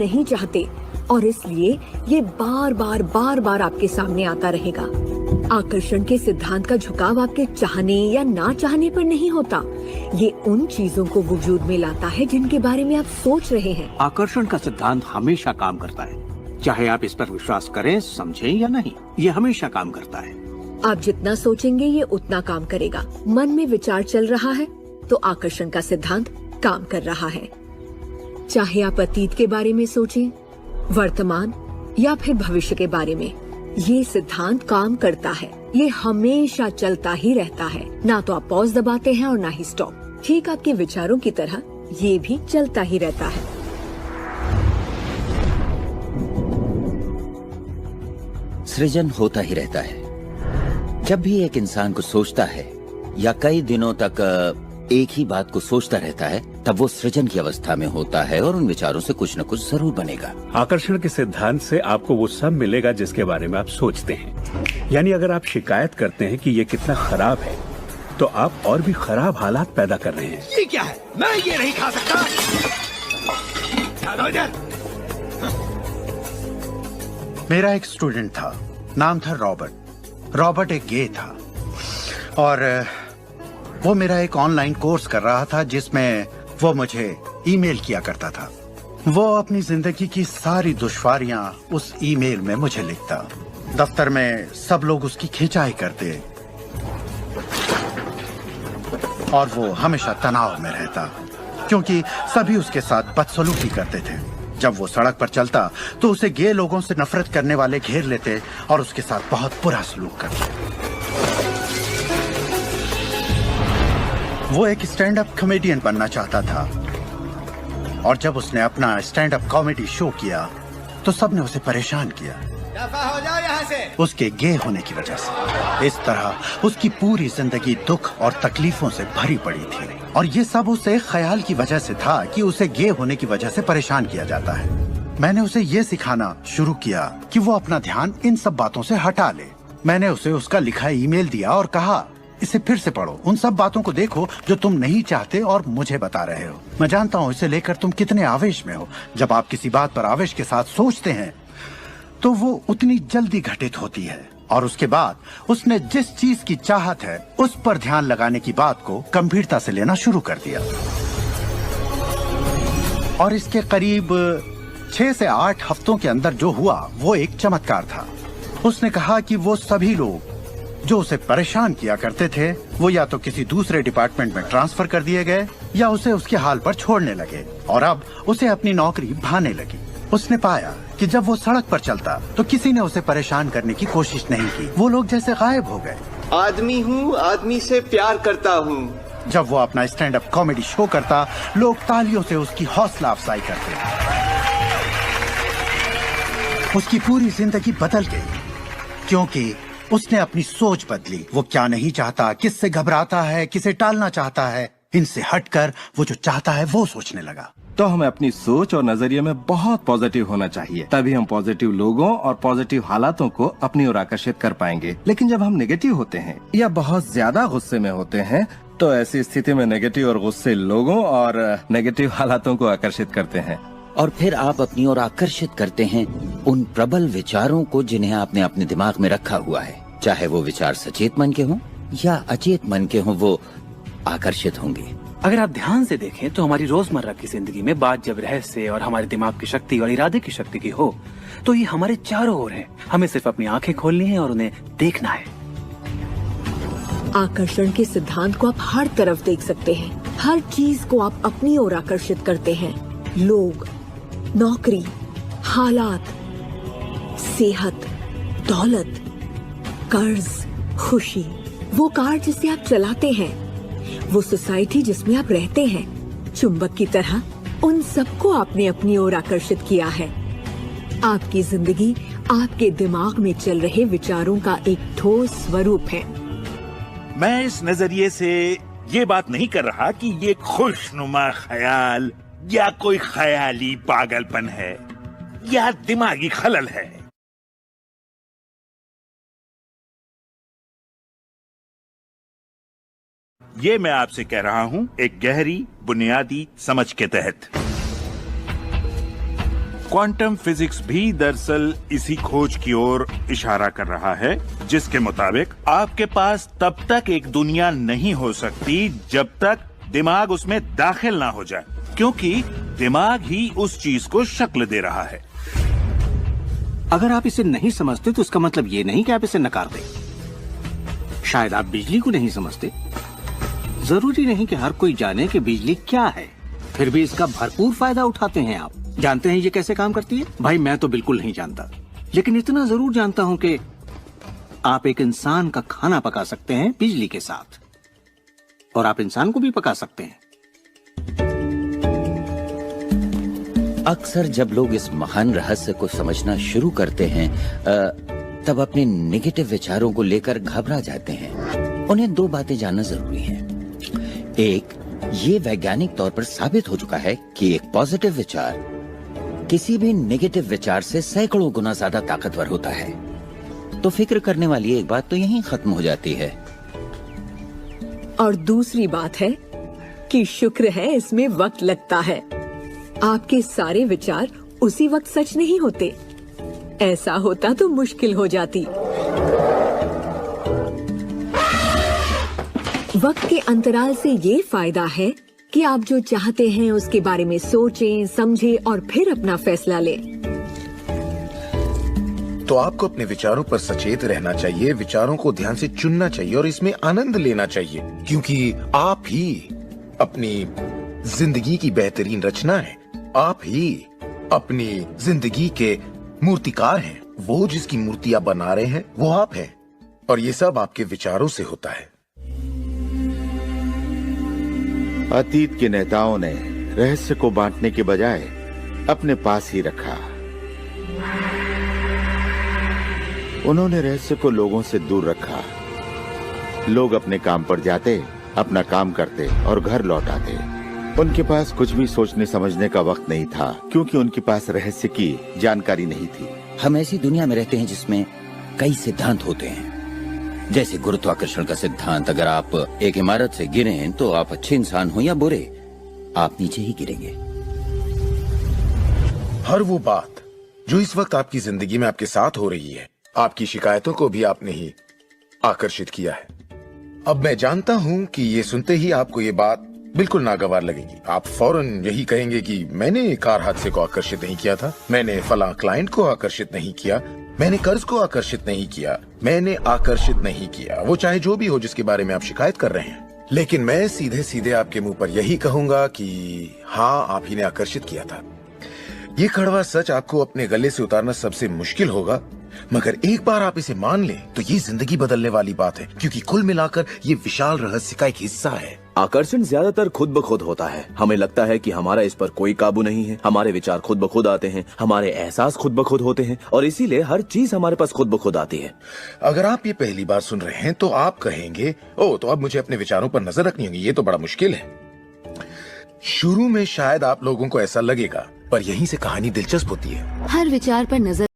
नहीं चाहते और इसलिए ये बार बार आपके सामने आता रहेगा। आकर्षण के सिद्धांत का झुकाव आपके चाहने या ना चाहने पर नहीं होता, ये उन चीजों को वजूद में लाता है जिनके बारे में आप सोच रहे हैं। आकर्षण का सिद्धांत हमेशा काम करता है, चाहे आप इस पर विश्वास करें, समझें या नहीं, ये हमेशा काम करता है। आप जितना सोचेंगे ये उतना काम करेगा। मन में विचार चल रहा है तो आकर्षण का सिद्धांत काम कर रहा है। चाहे आप अतीत के बारे में सोचें, वर्तमान या फिर भविष्य के बारे में, ये सिद्धांत काम करता है। ये हमेशा चलता ही रहता है। ना तो आप पॉज दबाते हैं और ना ही स्टॉप। ठीक आपके विचारों की तरह ये भी चलता ही रहता है। सृजन होता ही रहता है। जब भी एक इंसान को सोचता है या कई दिनों तक एक ही बात को सोचता रहता है, तब वो सृजन की अवस्था में होता है और उन विचारों से कुछ न कुछ जरूर बनेगा। आकर्षण के सिद्धांत से आपको वो सब मिलेगा जिसके बारे में आप सोचते हैं। यानी अगर आप शिकायत करते हैं कि ये कितना खराब है, तो आप और भी खराब हालात पैदा कर रहे हैं। ये क्या है? मैं ये नहीं खा सकता। मेरा एक स्टूडेंट था, नाम था रॉबर्ट। रॉबर्ट एक गे था और वो मेरा एक ऑनलाइन कोर्स कर रहा था जिसमें वो मुझे ईमेल किया करता था। वो अपनी जिंदगी की सारी दुश्वारियां उस ईमेल में मुझे लिखता। दफ्तर में सब लोग उसकी खिंचाई करते और वो हमेशा तनाव में रहता क्योंकि सभी उसके साथ बदसलूकी करते थे। जब वो सड़क पर चलता तो उसे गे लोगों से नफरत करने वाले घेर लेते और उसके साथ बहुत बुरा सलूक करते। वो एक स्टैंड अप कॉमेडियन बनना चाहता था और जब उसने अपना स्टैंड अप कॉमेडी शो किया तो सबने उसे परेशान किया। दफा हो जाओ यहाँ से। उसके गे होने की वजह से। इस तरह उसकी पूरी जिंदगी दुख और तकलीफों से भरी पड़ी थी और ये सब उसे ख्याल की वजह से था कि उसे गे होने की वजह से परेशान किया जाता है। मैंने उसे ये सिखाना शुरू किया कि वो अपना ध्यान इन सब बातों से हटा ले। मैंने उसे उसका लिखा ईमेल दिया और कहा, इसे फिर से पढ़ो, उन सब बातों को देखो जो तुम नहीं चाहते और मुझे बता रहे हो। मैं जानता हूँ इसे लेकर तुम कितने आवेश में हो। जब आप किसी बात पर आवेश के साथ सोचते हैं तो वो उतनी जल्दी घटित होती है। और उसके बाद उसने जिस चीज की चाहत है उस पर ध्यान लगाने की बात को गंभीरता से लेना शुरू कर दिया। और इसके करीब 6 से 8 हफ्तों के अंदर जो हुआ वो एक चमत्कार था। उसने कहा कि वो सभी लोग जो उसे परेशान किया करते थे वो या तो किसी दूसरे डिपार्टमेंट में ट्रांसफर कर दिए गए या उसे उसके हाल पर छोड़ने लगे और अब उसे अपनी नौकरी भाने लगी। उसने पाया कि जब वो सड़क पर चलता तो किसी ने उसे परेशान करने की कोशिश नहीं की। वो लोग जैसे गायब हो गए। आदमी हूँ, आदमी से प्यार करता हूँ। जब वो अपना स्टैंड अप कॉमेडी शो करता, लोग तालियों से उसकी हौसला अफजाई करते। उसकी पूरी जिंदगी बदल गई क्योंकि उसने अपनी सोच बदली। वो क्या नहीं चाहता, किससे घबराता है, किसे टालना चाहता है, इनसे हटकर वो जो चाहता है वो सोचने लगा। तो हमें अपनी सोच और नजरिए में बहुत पॉजिटिव होना चाहिए, तभी हम पॉजिटिव लोगों और पॉजिटिव हालातों को अपनी ओर आकर्षित कर पाएंगे। लेकिन जब हम नेगेटिव होते हैं या बहुत ज्यादा गुस्से में होते हैं तो ऐसी स्थिति में नेगेटिव और गुस्से लोगों और नेगेटिव हालातों को आकर्षित करते हैं और फिर आप अपनी ओर आकर्षित करते हैं उन प्रबल विचारों को जिन्हें आपने अपने दिमाग में रखा हुआ है। चाहे वो विचार सचेत मन के हों या अचेत मन के हों, वो आकर्षित होंगे। अगर आप ध्यान से देखें तो हमारी रोजमर्रा की जिंदगी में बात जब रहस्य और हमारे दिमाग की शक्ति और इरादे की शक्ति की हो तो ये हमारे चारों ओर है। हमें सिर्फ अपनी आंखें खोलनी है और उन्हें देखना है। आकर्षण के सिद्धांत को आप हर तरफ देख सकते हैं। हर चीज को आप अपनी ओर आकर्षित करते हैं। लोग, नौकरी, हालात, सेहत, दौलत, कर्ज, खुशी, वो कार जिसे आप चलाते हैं, वो सोसाइटी जिसमें आप रहते हैं, चुंबक की तरह उन सबको आपने अपनी ओर आकर्षित किया है। आपकी जिंदगी आपके दिमाग में चल रहे विचारों का एक ठोस स्वरूप है। मैं इस नजरिए से ये बात नहीं कर रहा कि ये खुशनुमा ख्याल या कोई ख्याली पागलपन है या दिमागी खलल है। ये मैं आपसे कह रहा हूं एक गहरी बुनियादी समझ के तहत। क्वांटम फिजिक्स भी दरअसल इसी खोज की ओर इशारा कर रहा है, जिसके मुताबिक आपके पास तब तक एक दुनिया नहीं हो सकती जब तक दिमाग उसमें दाखिल ना हो जाए, क्योंकि दिमाग ही उस चीज को शक्ल दे रहा है। अगर आप इसे नहीं समझते तो इसका मतलब ये नहीं कि आप इसे नकार दें। शायद आप बिजली को नहीं समझते। जरूरी नहीं कि हर कोई जाने कि बिजली क्या है, फिर भी इसका भरपूर फायदा उठाते हैं आप। जानते हैं ये कैसे काम करती है? भाई मैं तो बिल्कुल नहीं जानता, लेकिन इतना जरूर जानता हूं कि आप एक इंसान का खाना पका सकते हैं बिजली के साथ, और आप इंसान को भी पका सकते हैं। अक्सर जब लोग इस महान रहस्य को समझना शुरू करते हैं तब अपने नेगेटिव विचारों को लेकर घबरा जाते हैं। उन्हें दो बातें जानना जरूरी है। एक, ये वैज्ञानिक तौर पर साबित हो चुका है कि एक पॉजिटिव विचार किसी भी नेगेटिव विचार से सैकड़ों गुना ज्यादा ताकतवर होता है। तो फिक्र करने वाली एक बात तो यहीं खत्म हो जाती है। और दूसरी बात है कि शुक्र है इसमें वक्त लगता है। आपके सारे विचार उसी वक्त सच नहीं होते। ऐसा होता तो मुश्किल हो जाती। वक्त के अंतराल से ये फायदा है कि आप जो चाहते हैं उसके बारे में सोचें, समझें और फिर अपना फैसला लें। तो आपको अपने विचारों पर सचेत रहना चाहिए, विचारों को ध्यान से चुनना चाहिए और इसमें आनंद लेना चाहिए, क्योंकि आप ही अपनी जिंदगी की बेहतरीन रचना है। आप ही अपनी जिंदगी के मूर्तिकार हैं। वो जिसकी मूर्ति आप बना रहे हैं वो आप हैं, और ये सब आपके विचारों से होता है। अतीत के नेताओं ने रहस्य को बांटने के बजाय अपने पास ही रखा। उन्होंने रहस्य को लोगों से दूर रखा। लोग अपने काम पर जाते, अपना काम करते और घर लौट आते। उनके पास कुछ भी सोचने समझने का वक्त नहीं था, क्योंकि उनके पास रहस्य की जानकारी नहीं थी। हम ऐसी दुनिया में रहते हैं जिसमें कई सिद्धांत होते हैं, जैसे गुरुत्वाकर्षण का सिद्धांत। अगर आप एक इमारत से गिरें तो आप अच्छे इंसान हो या बुरे, आप नीचे ही गिरेंगे। हर वो बात जो इस वक्त आपकी जिंदगी में आपके साथ हो रही है, आपकी शिकायतों को भी आपने ही आकर्षित किया है। अब मैं जानता हूं कि ये सुनते ही आपको ये बात बिल्कुल नागवार लगेगी। आप फौरन यही कहेंगे कि मैंने कार हादसे को आकर्षित नहीं किया था, मैंने फलां क्लाइंट को आकर्षित नहीं किया, मैंने कर्ज को आकर्षित नहीं किया, मैंने आकर्षित नहीं किया। वो चाहे जो भी हो जिसके बारे में आप शिकायत कर रहे हैं। लेकिन मैं सीधे सीधे आपके मुंह पर यही कहूंगा कि हाँ, आप ही ने आकर्षित किया था। ये कड़वा सच आपको अपने गले से उतारना सबसे मुश्किल होगा, मगर एक बार आप इसे मान लें तो ये जिंदगी बदलने वाली बात है, क्योंकि कुल मिलाकर ये विशाल रहस्य का एक हिस्सा है। आकर्षण ज्यादातर खुद ब खुद होता है। हमें लगता है कि हमारा इस पर कोई काबू नहीं है। हमारे विचार खुद ब खुद आते हैं, हमारे एहसास खुद ब खुद होते हैं, और इसीलिए हर चीज हमारे पास खुद ब खुद आती है। अगर आप ये पहली बार सुन रहे हैं तो आप कहेंगे, ओ तो अब मुझे अपने विचारों पर नजर रखनी होगी, ये तो बड़ा मुश्किल है। शुरू में शायद आप लोगों को ऐसा लगेगा, पर यहीं से कहानी दिलचस्प होती है। हर विचार पर नजर